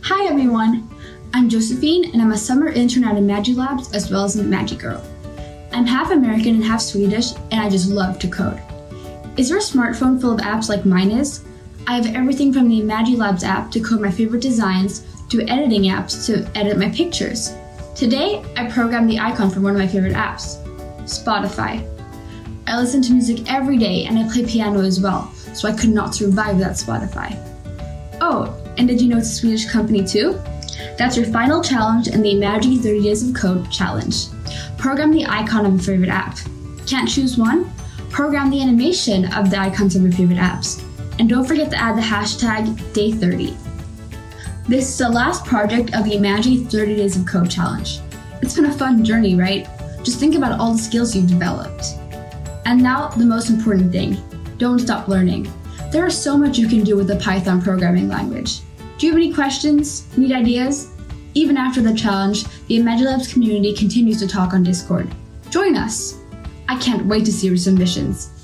Hi everyone, I'm Josefine and I'm a summer intern at imagiLabs as well as an imagiGirl. I'm half American and half Swedish and I just love to code. Is your smartphone full of apps like mine is? I have everything from the imagiLabs app to code my favorite designs to editing apps to edit my pictures. Today, I programmed the icon for one of my favorite apps, Spotify. I listen to music every day and I play piano as well, so I could not survive without Spotify. Oh, and did you know it's a Swedish company too? That's your final challenge in the Imagi 30 Days of Code challenge. Program the icon of your favorite app. Can't choose one? Program the animation of the icons of your favorite apps. And don't forget to add the hashtag Day30. This is the last project of the Imagi 30 Days of Code challenge. It's been a fun journey, right? Just think about all the skills you've developed. And now, the most important thing, don't stop learning. There is so much you can do with the Python programming language. Do you have any questions? Need ideas? Even after the challenge, the imagiLabs community continues to talk on Discord. Join us! I can't wait to see your submissions.